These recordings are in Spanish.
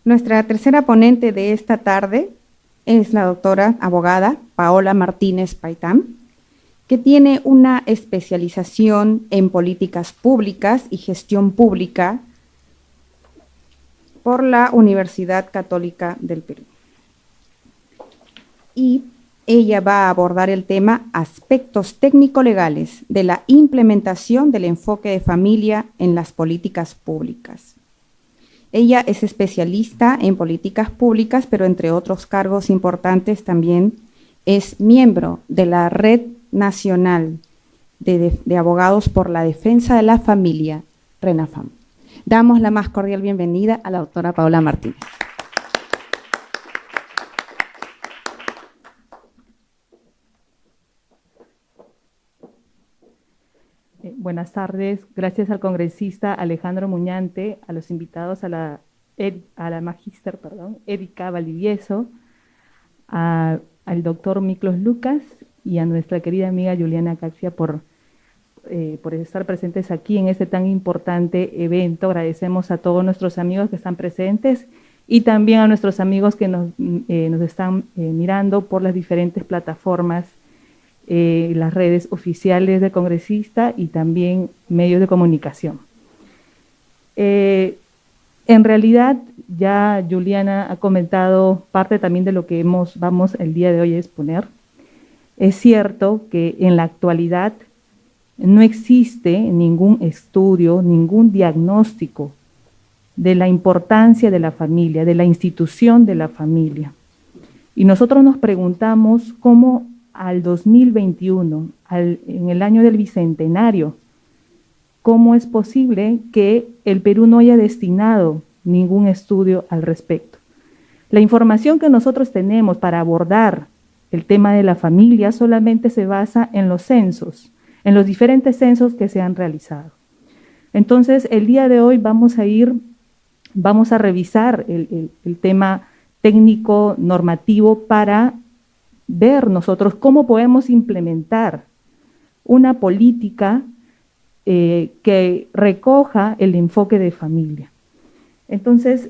Nuestra tercera ponente de esta tarde es la doctora abogada Paola Martínez Paitán, que tiene una especialización en políticas públicas y gestión pública por la Universidad Católica del Perú. Y ella va a abordar el tema aspectos técnico-legales de la implementación del enfoque de familia en las políticas públicas. Ella es especialista en políticas públicas, pero entre otros cargos importantes también es miembro de la Red Nacional de Abogados por la Defensa de la Familia, RENAFAM. Damos la más cordial bienvenida a la doctora Paola Martínez. Buenas tardes, gracias al congresista Alejandro Muñante, a los invitados, a la magíster, Erika Valdivieso, al doctor Miklos Lucas y a nuestra querida amiga Juliana Caxia por estar presentes aquí en este tan importante evento. Agradecemos a todos nuestros amigos que están presentes y también a nuestros amigos que nos están mirando por las diferentes plataformas, las redes oficiales del congresista y también medios de comunicación. En realidad, ya Juliana ha comentado parte también de lo que vamos el día de hoy a exponer. Es cierto que en la actualidad no existe ningún estudio, ningún diagnóstico de la importancia de la familia, de la institución de la familia. Y nosotros nos preguntamos cómo al 2021, en el año del Bicentenario, ¿cómo es posible que el Perú no haya destinado ningún estudio al respecto? La información que nosotros tenemos para abordar el tema de la familia solamente se basa en los censos, en los diferentes censos que se han realizado. Entonces, el día de hoy vamos a revisar el tema técnico normativo para ver nosotros cómo podemos implementar una política que recoja el enfoque de familia. Entonces,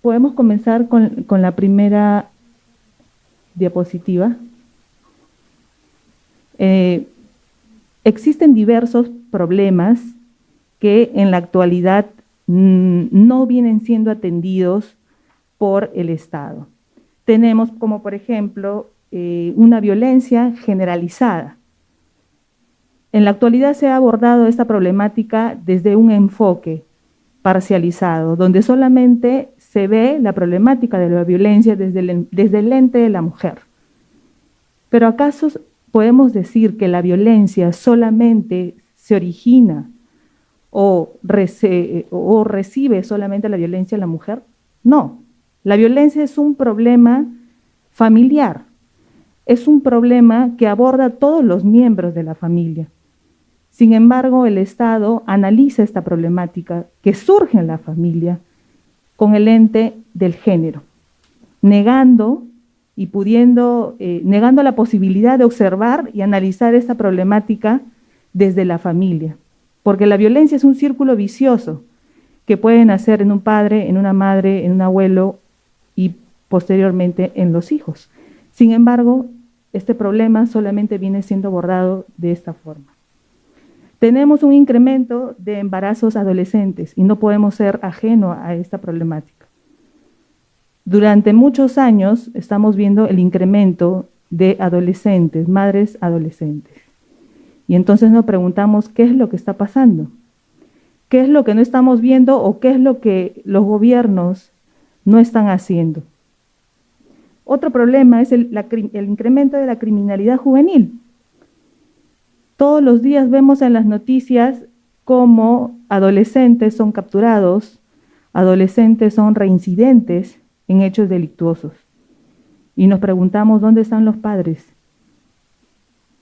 podemos comenzar con la primera diapositiva. Existen diversos problemas que en la actualidad no vienen siendo atendidos por el Estado. Tenemos como, por ejemplo, una violencia generalizada. En la actualidad se ha abordado esta problemática desde un enfoque parcializado, donde solamente se ve la problemática de la violencia desde el lente de la mujer. Pero ¿acaso podemos decir que la violencia solamente se origina o recibe solamente la violencia la mujer? No, la violencia es un problema familiar, es un problema que aborda a todos los miembros de la familia. Sin embargo, el Estado analiza esta problemática que surge en la familia con el ente del género, negando la posibilidad de observar y analizar esta problemática desde la familia, porque la violencia es un círculo vicioso que puede nacer en un padre, en una madre, en un abuelo y posteriormente en los hijos. Sin embargo, este problema solamente viene siendo abordado de esta forma. Tenemos un incremento de embarazos adolescentes y no podemos ser ajenos a esta problemática. Durante muchos años estamos viendo el incremento de adolescentes, madres adolescentes. Y entonces nos preguntamos qué es lo que está pasando, qué es lo que no estamos viendo o qué es lo que los gobiernos no están haciendo. Otro problema es el incremento de la criminalidad juvenil. Todos los días vemos en las noticias cómo adolescentes son capturados, adolescentes son reincidentes en hechos delictuosos. Y nos preguntamos dónde están los padres.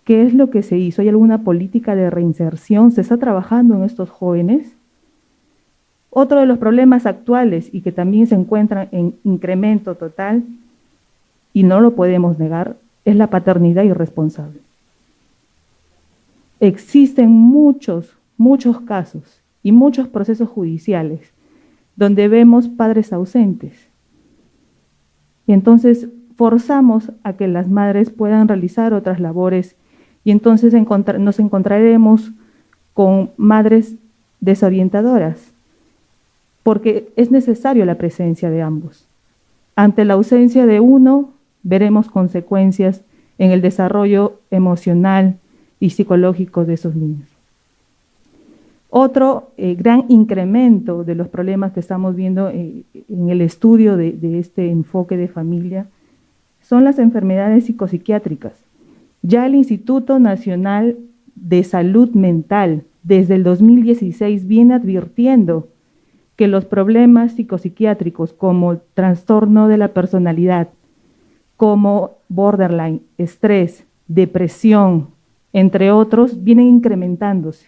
¿Qué es lo que se hizo? ¿Hay alguna política de reinserción? ¿Se está trabajando en estos jóvenes? Otro de los problemas actuales y que también se encuentran en incremento total, y no lo podemos negar, es la paternidad irresponsable. Existen muchos casos y muchos procesos judiciales donde vemos padres ausentes, Y entonces forzamos a que las madres puedan realizar otras labores y entonces nos encontraremos con madres desorientadoras, porque es necesario la presencia de ambos. Ante la ausencia de uno, veremos consecuencias en el desarrollo emocional y psicológico de esos niños. Otro gran incremento de los problemas que estamos viendo en el estudio de este enfoque de familia son las enfermedades psicopsiquiátricas. Ya el Instituto Nacional de Salud Mental desde el 2016 viene advirtiendo que los problemas psicopsiquiátricos como trastorno de la personalidad, como borderline, estrés, depresión, entre otros, vienen incrementándose,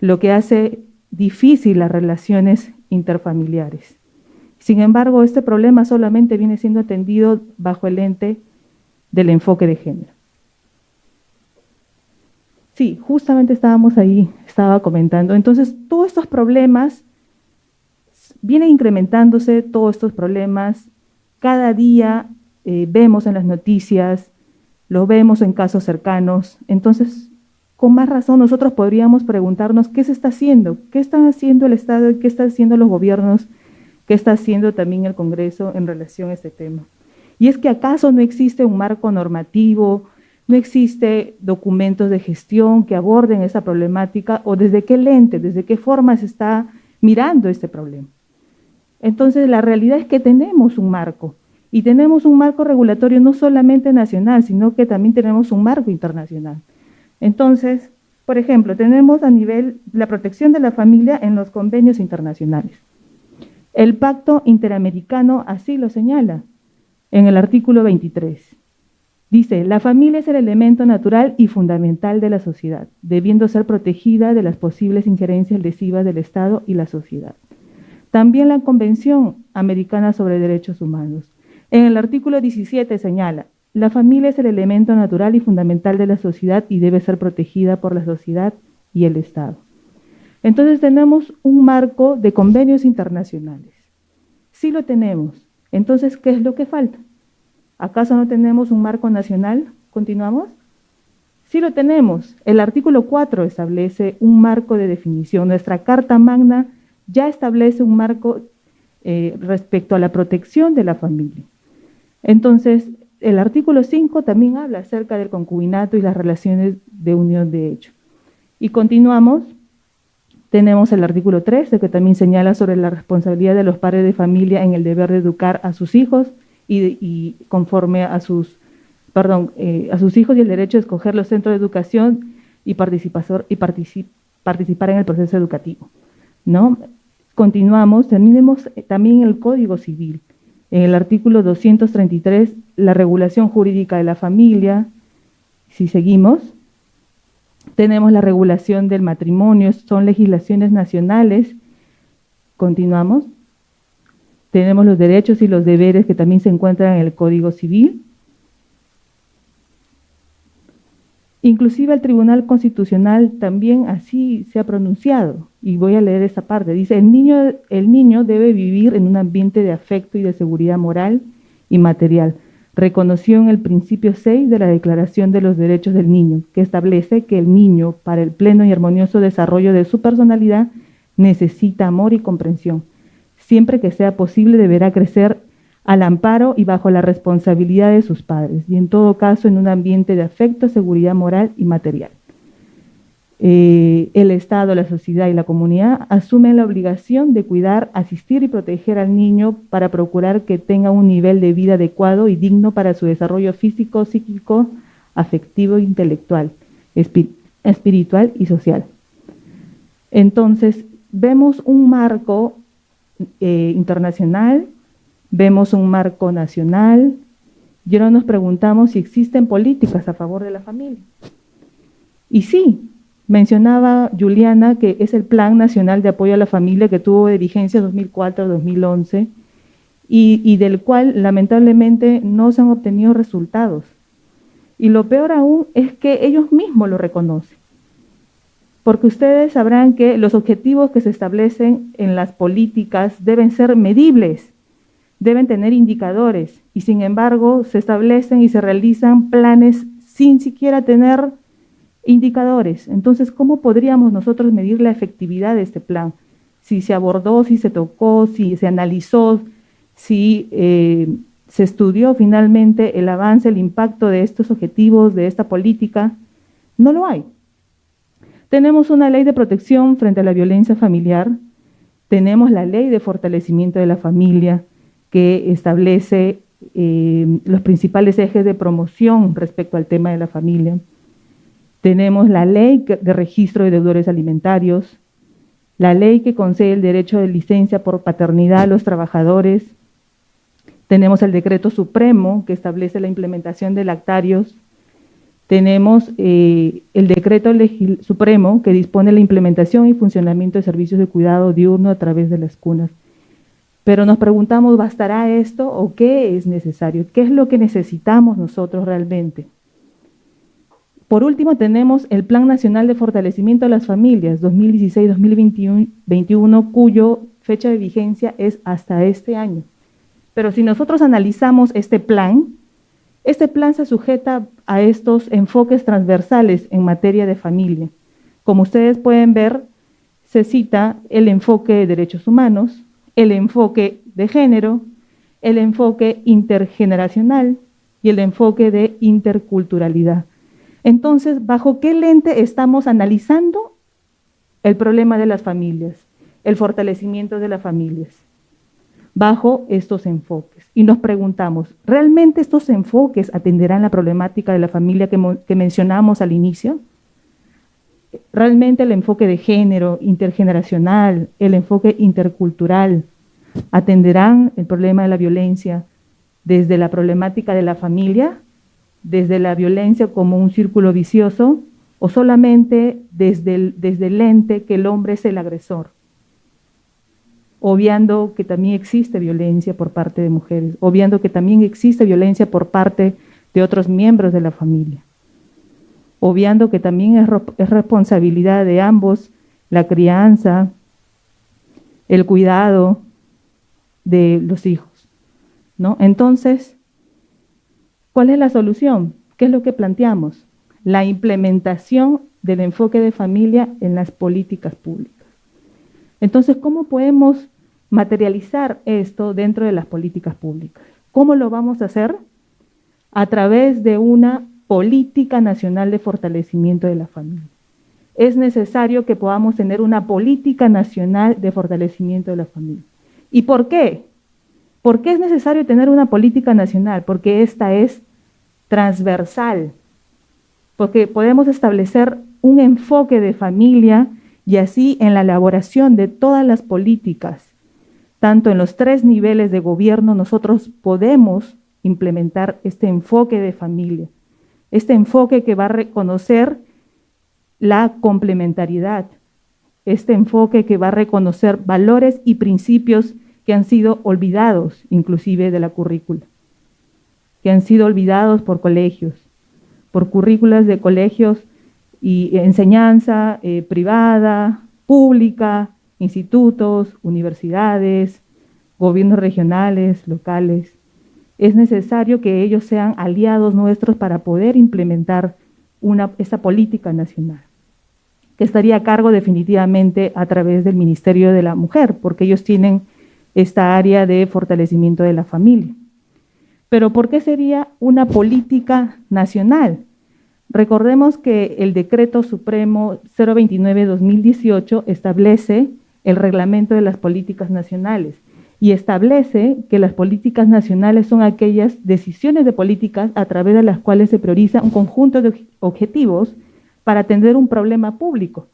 lo que hace difícil las relaciones interfamiliares. Sin embargo, este problema solamente viene siendo atendido bajo el lente del enfoque de género. Sí, justamente estábamos ahí, estaba comentando. Entonces, todos estos problemas vienen incrementándose, todos estos problemas. Cada día vemos en las noticias, lo vemos en casos cercanos. Entonces, con más razón, nosotros podríamos preguntarnos qué se está haciendo, qué está haciendo el Estado y qué están haciendo los gobiernos, qué está haciendo también el Congreso en relación a este tema. Y es que acaso no existe un marco normativo, no existe documentos de gestión que aborden esa problemática, o desde qué lente, desde qué forma se está mirando este problema. Entonces, la realidad es que tenemos un marco, y tenemos un marco regulatorio no solamente nacional, sino que también tenemos un marco internacional. Entonces, por ejemplo, tenemos a nivel la protección de la familia en los convenios internacionales. El Pacto Interamericano así lo señala en el artículo 23. Dice, la familia es el elemento natural y fundamental de la sociedad, debiendo ser protegida de las posibles injerencias lesivas del Estado y la sociedad. También la Convención Americana sobre Derechos Humanos. En el artículo 17 señala, la familia es el elemento natural y fundamental de la sociedad y debe ser protegida por la sociedad y el Estado. Entonces tenemos un marco de convenios internacionales. Sí lo tenemos. Entonces, ¿qué es lo que falta? ¿Acaso no tenemos un marco nacional? ¿Continuamos? Sí lo tenemos. El artículo 4 establece un marco de definición. Nuestra Carta Magna ya establece un marco respecto a la protección de la familia. Entonces, el artículo 5 también habla acerca del concubinato y las relaciones de unión de hecho. Y continuamos. Tenemos el artículo 13, que también señala sobre la responsabilidad de los padres de familia en el deber de educar a sus hijos y conforme a sus hijos y el derecho de escoger los centros de educación y participar en el proceso educativo, ¿no? Continuamos, tenemos también el Código Civil, en el artículo 233, la regulación jurídica de la familia. Si seguimos, tenemos la regulación del matrimonio, son legislaciones nacionales. Continuamos. Tenemos los derechos y los deberes que también se encuentran en el Código Civil. Inclusive el Tribunal Constitucional también así se ha pronunciado, y voy a leer esta parte. Dice, el niño debe vivir en un ambiente de afecto y de seguridad moral y material, reconocido en el principio 6 de la Declaración de los Derechos del Niño, que establece que el niño, para el pleno y armonioso desarrollo de su personalidad, necesita amor y comprensión. Siempre que sea posible, deberá crecer al amparo y bajo la responsabilidad de sus padres, y en todo caso en un ambiente de afecto, seguridad moral y material. El Estado, la sociedad y la comunidad asumen la obligación de cuidar, asistir y proteger al niño para procurar que tenga un nivel de vida adecuado y digno para su desarrollo físico, psíquico, afectivo, intelectual, espiritual y social. Entonces, vemos un marco internacional, vemos un marco nacional, y ahora nos preguntamos si existen políticas a favor de la familia. Y sí, mencionaba Juliana que es el Plan Nacional de Apoyo a la Familia que tuvo de vigencia 2004-2011 y del cual lamentablemente no se han obtenido resultados. Y lo peor aún es que ellos mismos lo reconocen. Porque ustedes sabrán que los objetivos que se establecen en las políticas deben ser medibles. deben tener indicadores y sin embargo se establecen y se realizan planes sin siquiera tener indicadores. Entonces, ¿cómo podríamos nosotros medir la efectividad de este plan? Si se abordó, si se tocó, si se analizó, si se estudió finalmente el avance, el impacto de estos objetivos, de esta política, no lo hay. Tenemos una ley de protección frente a la violencia familiar, tenemos la ley de fortalecimiento de la familia que establece los principales ejes de promoción respecto al tema de la familia. Tenemos la ley de registro de deudores alimentarios, la ley que concede el derecho de licencia por paternidad a los trabajadores. Tenemos el decreto supremo que establece la implementación de lactarios. Tenemos el decreto supremo que dispone la implementación y funcionamiento de servicios de cuidado diurno a través de las cunas. Pero nos preguntamos, ¿bastará esto o qué es necesario? ¿Qué es lo que necesitamos nosotros realmente? Por último, tenemos el Plan Nacional de Fortalecimiento de las Familias 2016-2021, cuyo fecha de vigencia es hasta este año. Pero si nosotros analizamos este plan se sujeta a estos enfoques transversales en materia de familia. Como ustedes pueden ver, se cita el enfoque de derechos humanos, el enfoque de género, el enfoque intergeneracional y el enfoque de interculturalidad. Entonces, ¿bajo qué lente estamos analizando el problema de las familias, el fortalecimiento de las familias? Bajo estos enfoques. Y nos preguntamos, ¿realmente estos enfoques atenderán la problemática de la familia que mencionamos al inicio? ¿Realmente el enfoque de género, intergeneracional, el enfoque intercultural, atenderán el problema de la violencia desde la problemática de la familia, desde la violencia como un círculo vicioso, o solamente desde el lente que el hombre es el agresor? Obviando que también existe violencia por parte de mujeres, obviando que también existe violencia por parte de otros miembros de la familia, obviando que también es responsabilidad de ambos la crianza, el cuidado de los hijos, ¿no? Entonces, ¿cuál es la solución? ¿Qué es lo que planteamos? La implementación del enfoque de familia en las políticas públicas. Entonces, ¿cómo podemos materializar esto dentro de las políticas públicas? ¿Cómo lo vamos a hacer? A través de una política nacional de fortalecimiento de la familia. Es necesario que podamos tener una política nacional de fortalecimiento de la familia. ¿Y por qué? ¿Por qué es necesario tener una política nacional? Porque esta es transversal, porque podemos establecer un enfoque de familia y así en la elaboración de todas las políticas, tanto en los 3 niveles de gobierno, nosotros podemos implementar este enfoque de familia, este enfoque que va a reconocer la complementariedad, este enfoque que va a reconocer valores y principios que han sido olvidados, inclusive de la currícula, que han sido olvidados por colegios, por currículas de colegios y enseñanza privada, pública, institutos, universidades, gobiernos regionales, locales. Es necesario que ellos sean aliados nuestros para poder implementar esta política nacional, que estaría a cargo definitivamente a través del Ministerio de la Mujer, porque ellos tienen esta área de fortalecimiento de la familia. Pero ¿por qué sería una política nacional? Recordemos que el Decreto Supremo 029-2018 establece el reglamento de las políticas nacionales y establece que las políticas nacionales son aquellas decisiones de políticas a través de las cuales se prioriza un conjunto de objetivos para atender un problema público.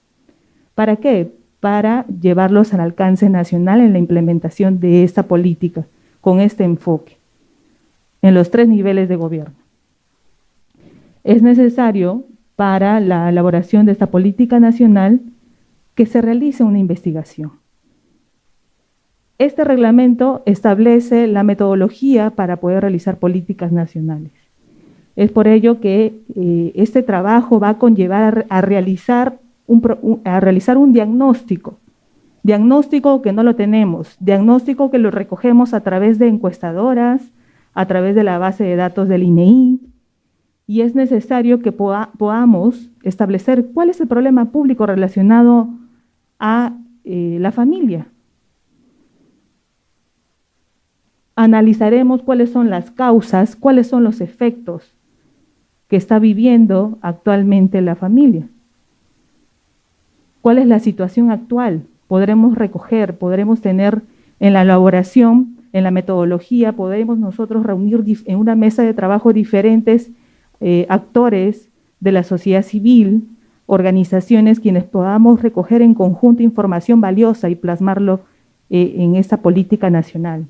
¿Para qué? Para llevarlos al alcance nacional en la implementación de esta política, con este enfoque, en los 3 niveles de gobierno. Es necesario para la elaboración de esta política nacional que se realice una investigación. Este reglamento establece la metodología para poder realizar políticas nacionales. Es por ello que este trabajo va a conllevar a realizar un diagnóstico Diagnóstico que no lo tenemos, diagnóstico que lo recogemos a través de encuestadoras, a través de la base de datos del INEI, y es necesario que podamos establecer cuál es el problema público relacionado a la familia. Analizaremos cuáles son las causas, cuáles son los efectos que está viviendo actualmente la familia. ¿Cuál es la situación actual? Podremos recoger, podremos tener en la elaboración, en la metodología, podemos nosotros reunir en una mesa de trabajo diferentes actores de la sociedad civil, organizaciones, quienes podamos recoger en conjunto información valiosa y plasmarlo en esta política nacional.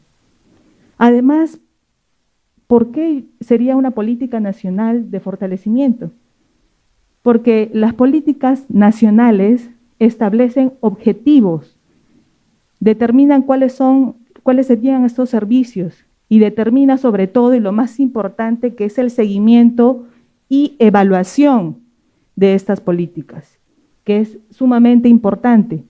Además, ¿por qué sería una política nacional de fortalecimiento? Porque las políticas nacionales establecen objetivos, determinan cuáles serían estos servicios y determina sobre todo, y lo más importante, que es el seguimiento y evaluación de estas políticas, que es sumamente importante,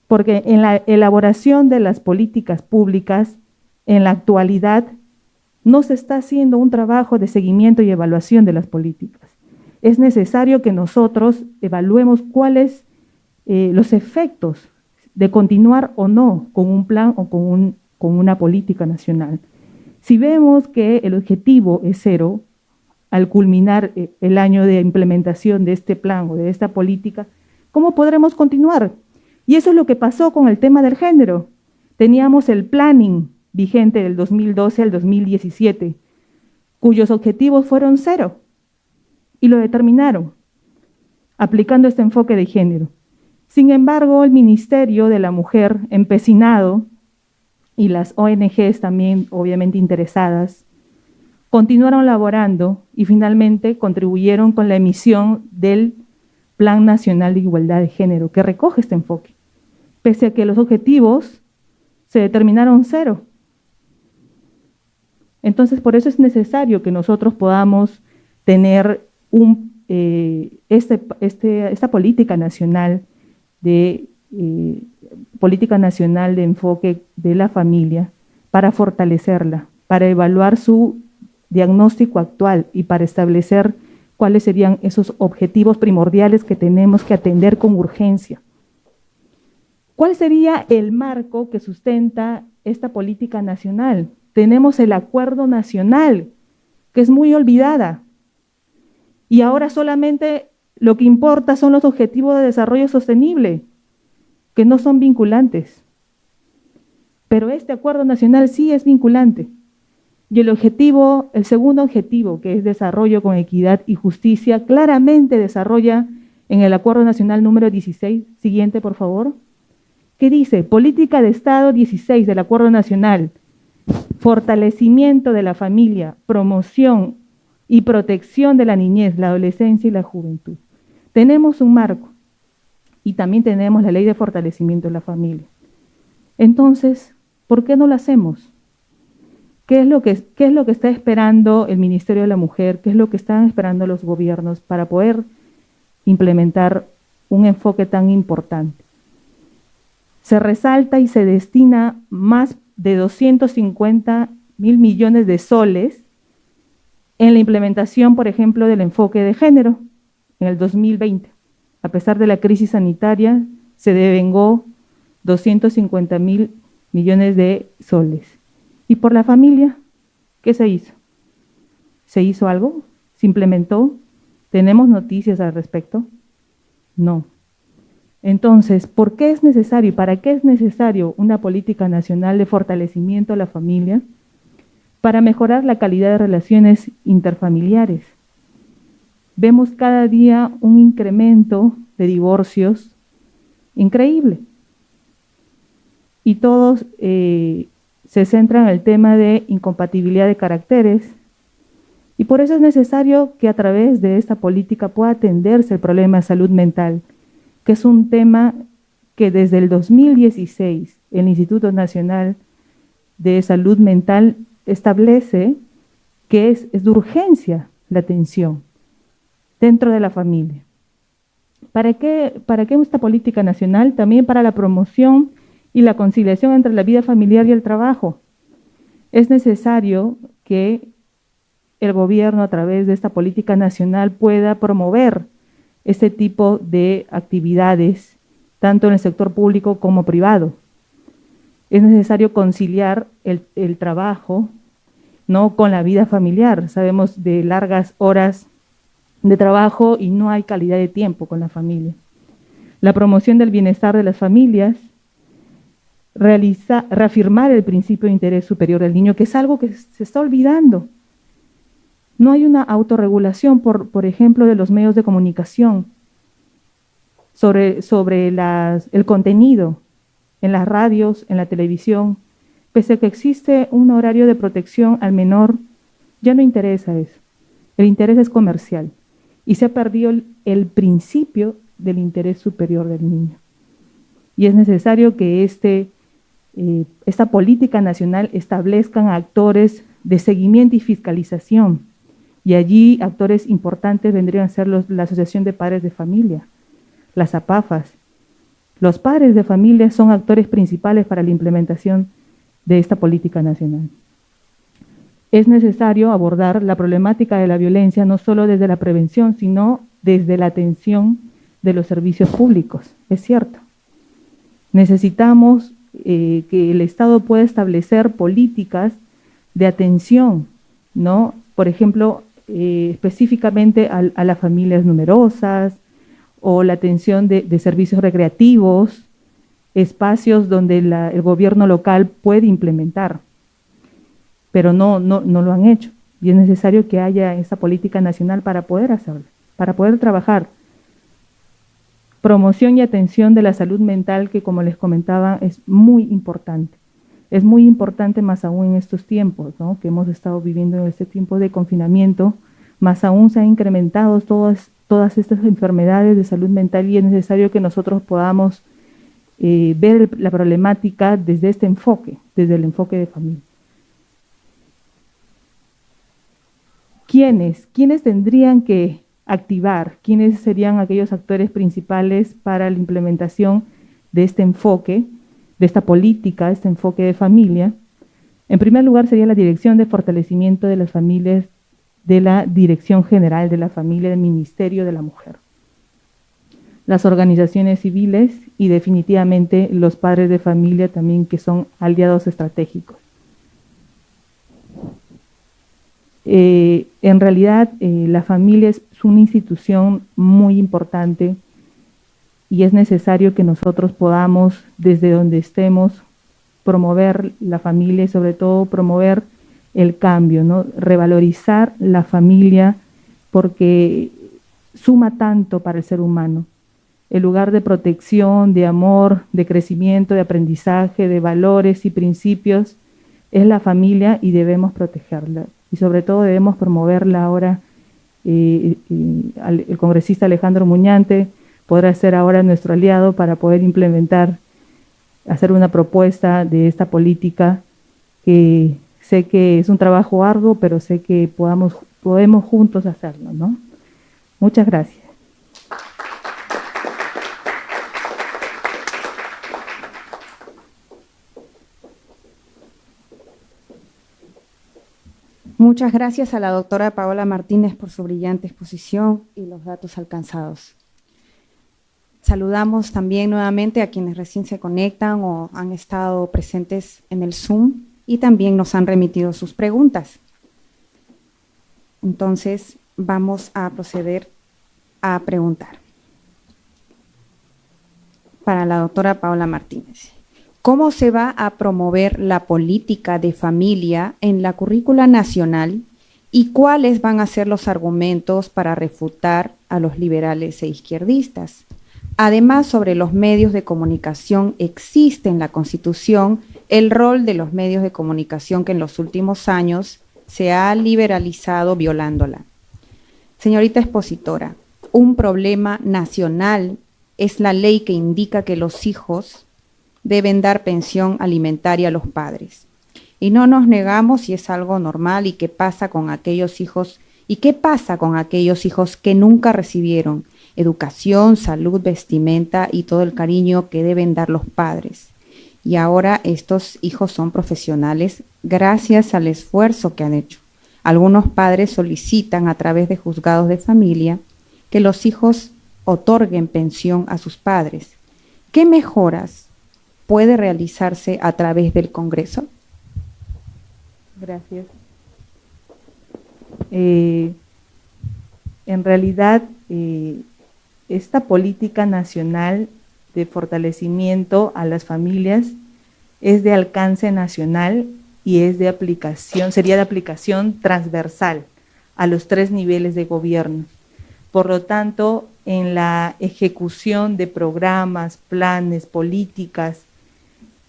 porque en la elaboración de las políticas públicas, en la actualidad, no se está haciendo un trabajo de seguimiento y evaluación de las políticas. Es necesario que nosotros evaluemos cuáles los efectos de continuar o no con un plan o con una política nacional. Si vemos que el objetivo es 0, al culminar el año de implementación de este plan o de esta política, ¿cómo podremos continuar? Y eso es lo que pasó con el tema del género. Teníamos el planning vigente del 2012 al 2017, cuyos objetivos fueron 0, y lo determinaron, aplicando este enfoque de género. Sin embargo, el Ministerio de la Mujer, empecinado, y las ONGs también obviamente interesadas, continuaron laborando y finalmente contribuyeron con la emisión del Plan Nacional de Igualdad de Género, que recoge este enfoque, pese a que los objetivos se determinaron 0. Entonces, por eso es necesario que nosotros podamos tener esta política nacional de enfoque de la familia para fortalecerla, para evaluar su diagnóstico actual y para establecer cuáles serían esos objetivos primordiales que tenemos que atender con urgencia. ¿Cuál sería el marco que sustenta esta política nacional? Tenemos el Acuerdo Nacional, que es muy olvidada, y ahora solamente lo que importa son los Objetivos de Desarrollo Sostenible, que no son vinculantes. Pero este Acuerdo Nacional sí es vinculante. Y el segundo objetivo, que es desarrollo con equidad y justicia, claramente desarrolla en el Acuerdo Nacional número 16, siguiente por favor, que dice, política de Estado 16 del Acuerdo Nacional, fortalecimiento de la familia, promoción y protección de la niñez, la adolescencia y la juventud. Tenemos un marco y también tenemos la ley de fortalecimiento de la familia. Entonces, ¿por qué no lo hacemos? ¿Qué es lo que está esperando el Ministerio de la Mujer? ¿Qué es lo que están esperando los gobiernos para poder implementar un enfoque tan importante? Se resalta y se destina más de 250.000 millones de soles en la implementación, por ejemplo, del enfoque de género en el 2020. A pesar de la crisis sanitaria, se devengó 250.000 millones de soles. ¿Y por la familia? ¿Qué se hizo? ¿Se hizo algo? ¿Se implementó? ¿Tenemos noticias al respecto? No. Entonces, ¿por qué es necesario y para qué es necesario una política nacional de fortalecimiento a la familia? Para mejorar la calidad de relaciones interfamiliares. Vemos cada día un incremento de divorcios increíble. Y todos se centran en el tema de incompatibilidad de caracteres. Y por eso es necesario que a través de esta política pueda atenderse el problema de salud mental, que es un tema que desde el 2016 el Instituto Nacional de Salud Mental establece que es de urgencia la atención dentro de la familia. ¿Para qué esta política nacional? También para la promoción y la conciliación entre la vida familiar y el trabajo. Es necesario que el gobierno, a través de esta política nacional, pueda promover este tipo de actividades, tanto en el sector público como privado. Es necesario conciliar el trabajo, ¿no?, con la vida familiar. Sabemos de largas horas de trabajo y no hay calidad de tiempo con la familia. La promoción del bienestar de las familias, reafirmar el principio de interés superior del niño, que es algo que se está olvidando. No hay una autorregulación, por ejemplo, de los medios de comunicación sobre el contenido en las radios, en la televisión. Pese a que existe un horario de protección al menor, ya no interesa eso. El interés es comercial y se ha perdido el principio del interés superior del niño. Y es necesario que esta política nacional establezcan actores de seguimiento y fiscalización. Y allí actores importantes vendrían a ser la Asociación de Padres de Familia, las APAFAS. Los padres de familia son actores principales para la implementación de esta política nacional. Es necesario abordar la problemática de la violencia no solo desde la prevención, sino desde la atención de los servicios públicos, es cierto. Necesitamos que el Estado pueda establecer políticas de atención, ¿no? Por ejemplo, específicamente a las familias numerosas, o la atención de servicios recreativos, espacios donde el gobierno local puede implementar, pero no lo han hecho. Y es necesario que haya esa política nacional para poder hacerlo, para poder trabajar. Promoción y atención de la salud mental, que como les comentaba, es muy importante. Es muy importante más aún en estos tiempos, ¿no?, que hemos estado viviendo en este tiempo de confinamiento, más aún se han incrementado todas estas enfermedades de salud mental y es necesario que nosotros podamos ver la problemática desde este enfoque, desde el enfoque de familia. ¿Quiénes tendrían que activar? ¿Quiénes serían aquellos actores principales para la implementación de este enfoque, de esta política, este enfoque de familia? En primer lugar sería la Dirección de Fortalecimiento de las Familias de la Dirección General de la Familia del Ministerio de la Mujer. Las organizaciones civiles y definitivamente los padres de familia también, que son aliados estratégicos. En realidad, la familia es una institución muy importante y es necesario que nosotros podamos, desde donde estemos, promover la familia y sobre todo promover el cambio, ¿no? Revalorizar la familia porque suma tanto para el ser humano. El lugar de protección, de amor, de crecimiento, de aprendizaje, de valores y principios es la familia y debemos protegerla. Y sobre todo debemos promoverla ahora. El congresista Alejandro Muñante podrá ser ahora nuestro aliado para poder implementar, hacer una propuesta de esta política que sé que es un trabajo arduo, pero sé que podemos juntos hacerlo, ¿no? Muchas gracias. Muchas gracias a la doctora Paola Martínez por su brillante exposición y los datos alcanzados. Saludamos también nuevamente a quienes recién se conectan o han estado presentes en el Zoom y también nos han remitido sus preguntas. Entonces, vamos a proceder a preguntar. Para la doctora Paola Martínez, ¿cómo se va a promover la política de familia en la currícula nacional y cuáles van a ser los argumentos para refutar a los liberales e izquierdistas? Además, sobre los medios de comunicación, existe en la Constitución el rol de los medios de comunicación que en los últimos años se ha liberalizado violándola. Señorita expositora, un problema nacional es la ley que indica que los hijos deben dar pensión alimentaria a los padres. Y no nos negamos si es algo normal y qué pasa con aquellos hijos que nunca recibieron. educación, salud, vestimenta y todo el cariño que deben dar los padres. Y ahora estos hijos son profesionales gracias al esfuerzo que han hecho. Algunos padres solicitan a través de juzgados de familia que los hijos otorguen pensión a sus padres. ¿Qué mejoras puede realizarse a través del Congreso? Gracias. En realidad, esta política nacional de fortalecimiento a las familias es de alcance nacional y es de aplicación, sería de aplicación transversal a los 3 niveles de gobierno. Por lo tanto, en la ejecución de programas, planes, políticas,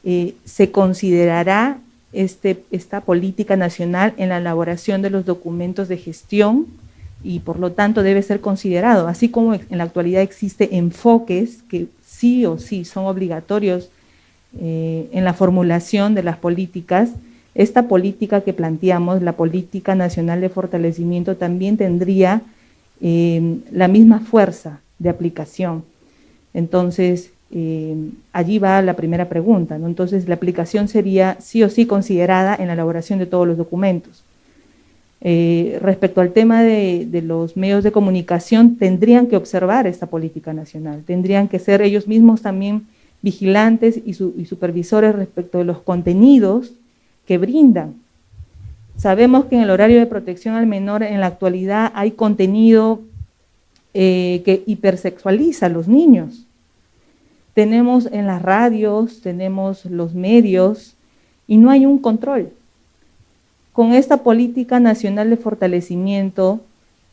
se considerará esta política nacional en la elaboración de los documentos de gestión y por lo tanto debe ser considerado, así como en la actualidad existe enfoques que sí o sí son obligatorios en la formulación de las políticas. Esta política que planteamos, la Política Nacional de Fortalecimiento, también tendría la misma fuerza de aplicación. Entonces, allí va la primera pregunta, ¿no? Entonces, la aplicación sería sí o sí considerada en la elaboración de todos los documentos. Respecto al tema de los medios de comunicación, tendrían que observar esta política nacional, tendrían que ser ellos mismos también vigilantes y supervisores respecto de los contenidos que brindan. Sabemos que en el horario de protección al menor en la actualidad hay contenido que hipersexualiza a los niños. Tenemos en las radios, tenemos los medios y no hay un control. Con esta política nacional de fortalecimiento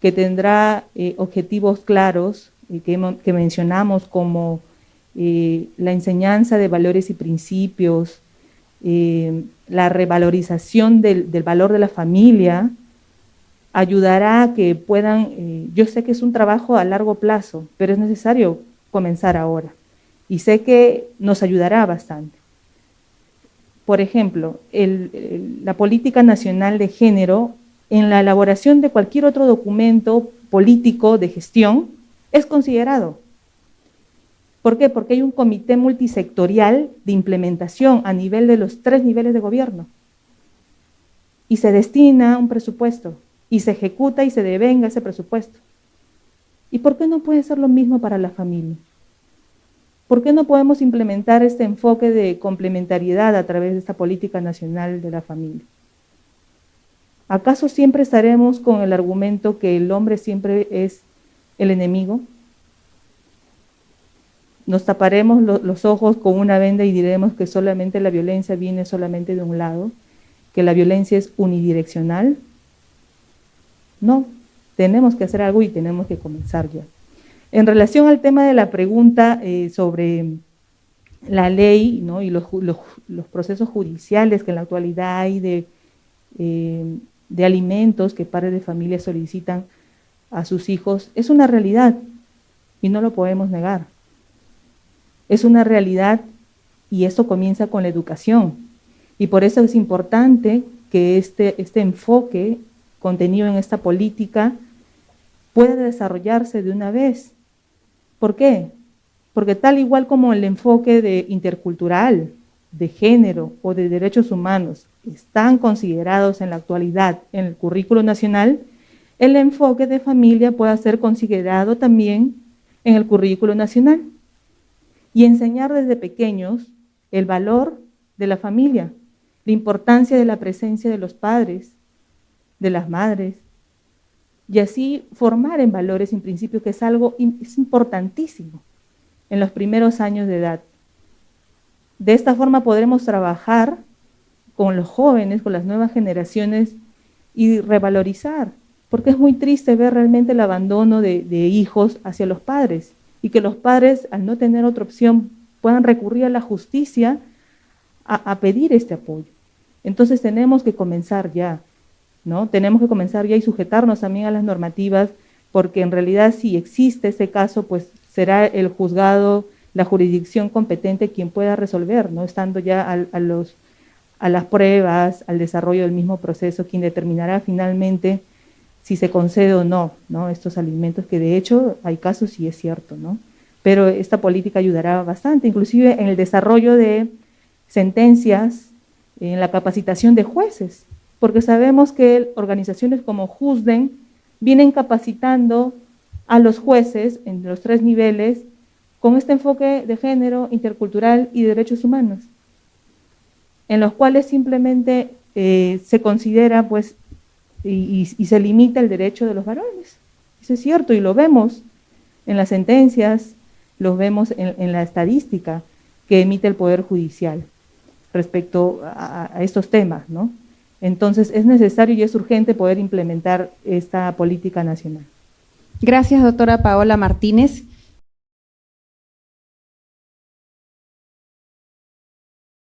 que tendrá objetivos claros y que mencionamos como la enseñanza de valores y principios, la revalorización del valor de la familia, ayudará a que puedan, yo sé que es un trabajo a largo plazo, pero es necesario comenzar ahora y sé que nos ayudará bastante. Por ejemplo, la política nacional de género, en la elaboración de cualquier otro documento político de gestión, es considerado. ¿Por qué? Porque hay un comité multisectorial de implementación a nivel de los 3 niveles de gobierno. Y se destina un presupuesto, y se ejecuta y se devenga ese presupuesto. ¿Y por qué no puede ser lo mismo para la familia? ¿Por qué no podemos implementar este enfoque de complementariedad a través de esta política nacional de la familia? ¿Acaso siempre estaremos con el argumento que el hombre siempre es el enemigo? ¿Nos taparemos los ojos con una venda y diremos que solamente la violencia viene solamente de un lado? ¿Que la violencia es unidireccional? No, tenemos que hacer algo y tenemos que comenzar ya. En relación al tema de la pregunta sobre la ley, ¿no? Y los procesos judiciales que en la actualidad hay de alimentos que padres de familia solicitan a sus hijos, es una realidad y no lo podemos negar. Es una realidad y esto comienza con la educación. Y por eso es importante que este enfoque contenido en esta política pueda desarrollarse de una vez. ¿Por qué? Porque tal igual como el enfoque de intercultural, de género o de derechos humanos están considerados en la actualidad en el currículo nacional, el enfoque de familia puede ser considerado también en el currículo nacional y enseñar desde pequeños el valor de la familia, la importancia de la presencia de los padres, de las madres, y así formar en valores y en principios, que es algo es importantísimo en los primeros años de edad. De esta forma podremos trabajar con los jóvenes, con las nuevas generaciones y revalorizar, porque es muy triste ver realmente el abandono de hijos hacia los padres y que los padres, al no tener otra opción, puedan recurrir a la justicia a pedir este apoyo. Entonces tenemos que comenzar ya, ¿no? Tenemos que comenzar ya y sujetarnos también a las normativas, porque en realidad si existe ese caso, pues será el juzgado, la jurisdicción competente quien pueda resolver, ¿no? Estando ya a las pruebas, al desarrollo del mismo proceso, quien determinará finalmente si se concede o no, ¿no? Estos alimentos, que de hecho hay casos sí es cierto, ¿no? Pero esta política ayudará bastante, inclusive en el desarrollo de sentencias, en la capacitación de jueces, porque sabemos que organizaciones como Juzden vienen capacitando a los jueces en los 3 niveles con este enfoque de género, intercultural y derechos humanos, en los cuales simplemente se considera pues y se limita el derecho de los varones. Eso es cierto y lo vemos en las sentencias, lo vemos en la estadística que emite el Poder Judicial respecto a estos temas, ¿no? Entonces es necesario y es urgente poder implementar esta política nacional. Gracias, doctora Paola Martínez.